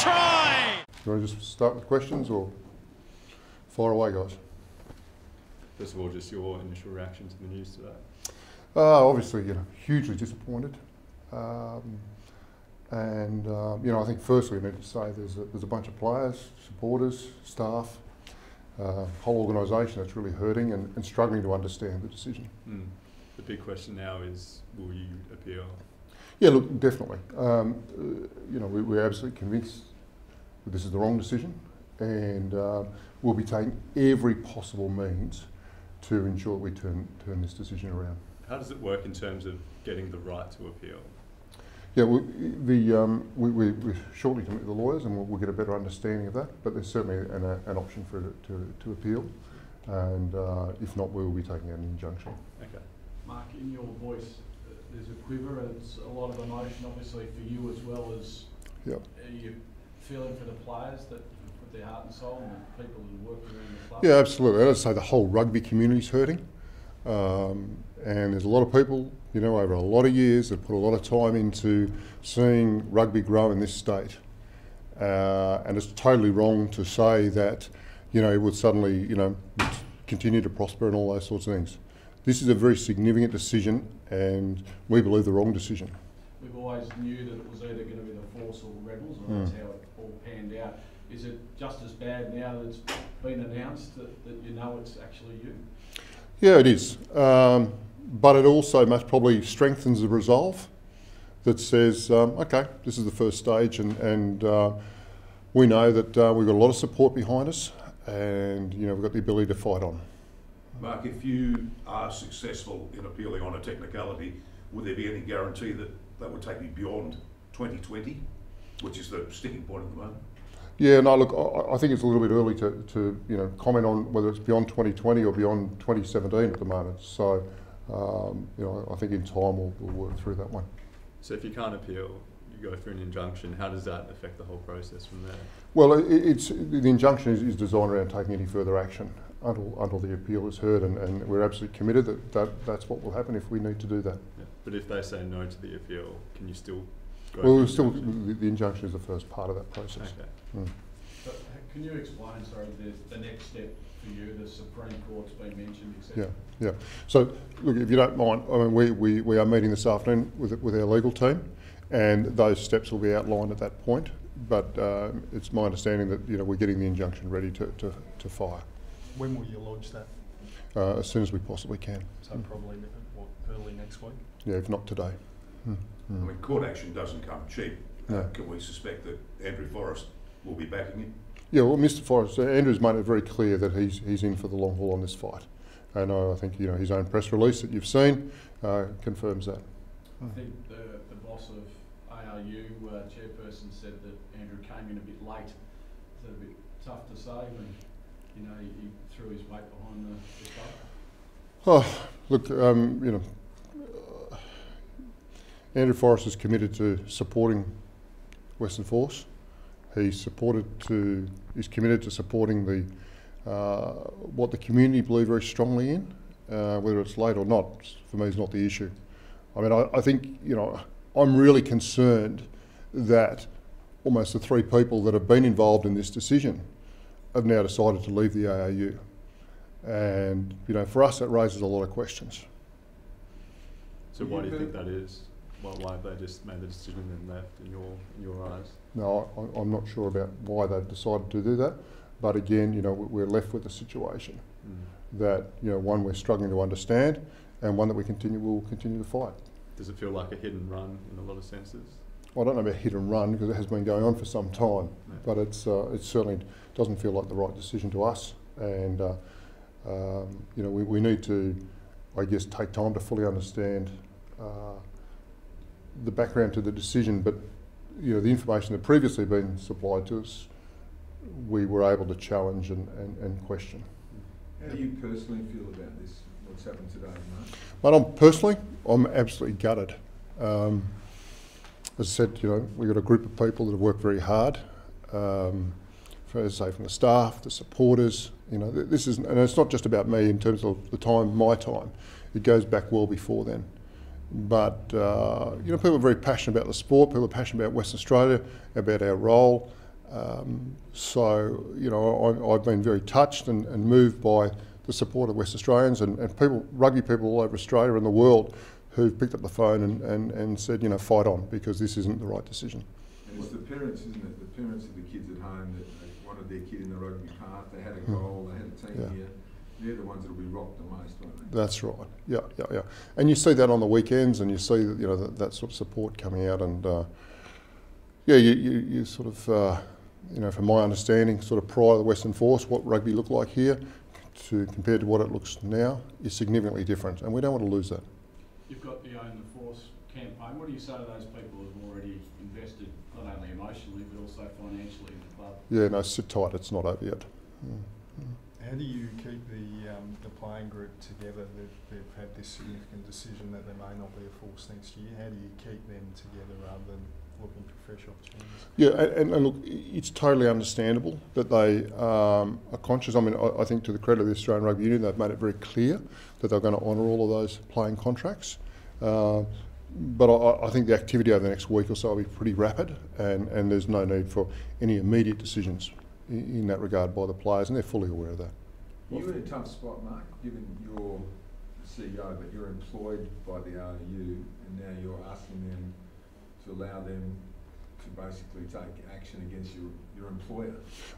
try! You want to just start with questions or fire away, guys? First of all, just your initial reaction to the news today. Obviously, hugely disappointed. I think firstly I need to say there's a bunch of players, supporters, staff, whole organisation that's really hurting and struggling to understand the decision. The big question now is, will you appeal? Yeah, look, definitely. We're absolutely convinced that this is the wrong decision, and we'll be taking every possible means to ensure that we turn this decision around. How does it work in terms of getting the right to appeal? Yeah, we're shortly to meet the lawyers and we'll get a better understanding of that, but there's certainly an option for it to appeal, and if not, we will be taking out an injunction. Okay. Mark, in your voice, there's a quiver, it's a lot of emotion, obviously, for you as well as... Yep. Are you feeling for the players that put their heart and soul and the people who work around the club? Yeah, absolutely. I'd say the whole rugby community's hurting. And there's a lot of people, over a lot of years that put a lot of time into seeing rugby grow in this state. And it's totally wrong to say that, it would suddenly, continue to prosper and all those sorts of things. This is a very significant decision, and we believe the wrong decision. We've always knew that it was either going to be the Force or Rebels, and that's how it all panned out. Is it just as bad now that it's been announced that it's actually you? Yeah, it is. But it also most probably strengthens the resolve that says, okay, this is the first stage, and we know that we've got a lot of support behind us, and we've got the ability to fight on. Mark, if you are successful in appealing on a technicality, would there be any guarantee that that would take you beyond 2020, which is the sticking point at the moment? Yeah, no, look, I think it's a little bit early to comment on whether it's beyond 2020 or beyond 2017 at the moment. So, I think in time we'll work through that one. So if you can't appeal, you go through an injunction. How does that affect the whole process from there? Well, the injunction is designed around taking any further action until the appeal is heard, and we're absolutely committed that that's what will happen if we need to do that. Yeah. But if they say no to the appeal, can you still go? Well, the injunction is the first part of that process. Okay. So can you explain, the next step for you? The Supreme Court's been mentioned, etc. Yeah. So, look, if you don't mind, I mean, we are meeting this afternoon with our legal team, and those steps will be outlined at that point. But it's my understanding that we're getting the injunction ready to fire. When will you lodge that? As soon as we possibly can. So probably early next week? Yeah, if not today. I mean, court action doesn't come cheap. No. Can we suspect that Andrew Forrest will be backing it? Yeah, well, Mr. Forrest, Andrew's made it very clear that he's in for the long haul on this fight, and I think his own press release that you've seen confirms that. I think the boss of ARU chairperson said that Andrew came in a bit late. Is that a bit tough to say when he threw his weight behind the club? Oh, look, Andrew Forrest is committed to supporting Western Force. He's committed to supporting what the community believe very strongly in. Whether it's late or not, for me, is not the issue. I mean, I think I'm really concerned that almost the three people that have been involved in this decision have now decided to leave the ARU, and for us, that raises a lot of questions. So why do you think that is? Why have they just made the decision and left in your eyes? No, I'm not sure about why they've decided to do that, but again, we're left with a situation that one we're struggling to understand, and one that will continue to fight. Does it feel like a hit and run in a lot of senses? I don't know about hit and run because it has been going on for some time, but it certainly doesn't feel like the right decision to us, and we need to, I guess, take time to fully understand the background to the decision, but the information that previously been supplied to us, we were able to challenge and question. How do you personally feel about this, what's happened today, Mark? But I'm absolutely gutted. As I said, we've got a group of people that have worked very hard, from the staff, the supporters, this is, and it's not just about me in terms of my time, it goes back well before then. But people are very passionate about the sport, people are passionate about Western Australia, about our role, So, you know, I've been very touched and moved by the support of West Australians and people, rugby people all over Australia and the world who've picked up the phone and said, you know, fight on, because this isn't the right decision. And it's the parents, isn't it? The parents of the kids at home that they wanted their kid in the rugby path, they had a goal, they had a team here. They're the ones that'll be rocked the most, won't they? That's right. Yeah. And you see that on the weekends, and you see that, you know, that sort of support coming out, and you sort of, you know, from my understanding, sort of prior to the Western Force, what rugby looked like here compared to what it looks now is significantly different, and we don't want to lose that. You've got the Own the Force campaign. What do you say to those people who've already invested, not only emotionally, but also financially in the club? Yeah, no, sit tight, it's not over yet. How do you keep the playing group together? They've had this significant decision that there may not be a Force next year. How do you keep them together rather than looking for fresh opportunities? Yeah, and look, it's totally understandable that they are conscious. I mean, I think to the credit of the Australian Rugby Union, they've made it very clear that they're going to honour all of those playing contracts. But I think the activity over the next week or so will be pretty rapid, and there's no need for any immediate decisions in that regard by the players, and they're fully aware of that. You're in a tough spot, Mark, given you're the CEO, but you're employed by the RU, and now you're asking them to allow them to basically take action against your employer.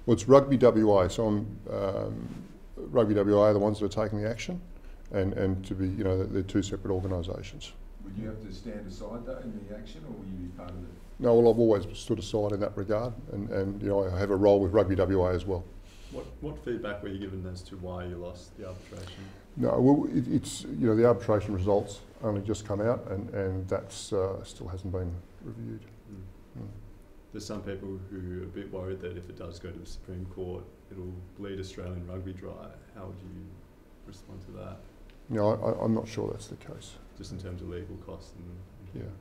Well, it's Rugby WA, so Rugby WA are the ones that are taking the action, and to be, you know, they're two separate organisations. Would you have to stand aside though in the action, or will you be part of it? No, well, I've always stood aside in that regard, and you know, I have a role with Rugby WA as well. What feedback were you given as to why you lost the arbitration? No, well, it's, you know, the arbitration results only just come out, and that's still hasn't been reviewed. There's some people who are a bit worried that if it does go to the Supreme Court, it'll bleed Australian rugby dry. How would you respond to that? No, I'm not sure that's the case. Just in terms of legal costs and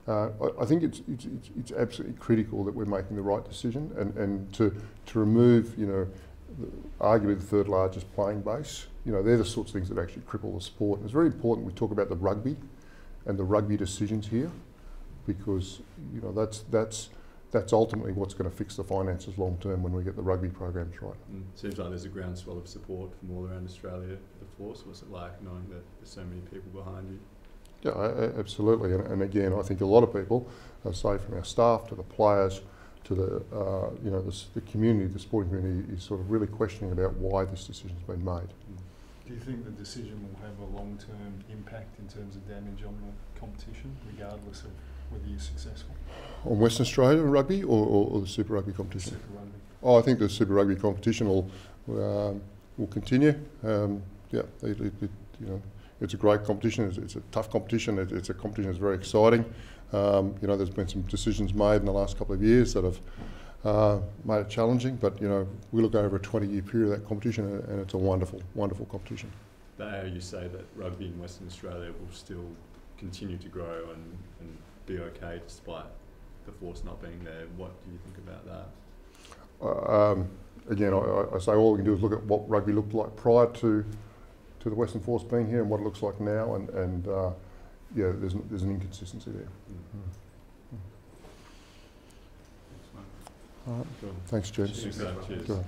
I think it's absolutely critical that we're making the right decision, and to remove, you know, arguably the third largest playing base. You know, they're the sorts of things that actually cripple the sport. And it's very important we talk about the rugby and the rugby decisions here, because, you know, that's ultimately what's going to fix the finances long term when we get the rugby programs right. Seems like there's a groundswell of support from all around Australia for the Force. What's it like knowing that there's so many people behind you? Yeah, absolutely. And again, I think a lot of people, say from our staff to the players to the, you know, the community, the sporting community, is sort of really questioning about why this decision's been made. Do you think the decision will have a long-term impact in terms of damage on the competition, regardless of whether you're successful? On Western Australia rugby or the Super Rugby competition? Super Rugby. Oh, I think the Super Rugby competition will continue. Yeah, you know, it's a great competition. It's a tough competition. It's a competition that's very exciting. You know, there's been some decisions made in the last couple of years that have made it challenging, but, you know, we look over a 20-year period of that competition, and it's a wonderful, wonderful competition. But how you say that rugby in Western Australia will still continue to grow and be okay despite the Force not being there. What do you think about that? Again, I say all we can do is look at what rugby looked like prior to the Western Force being here and what it looks like now, and yeah, there's an inconsistency there. All right. Thanks, James. Cheers. Good.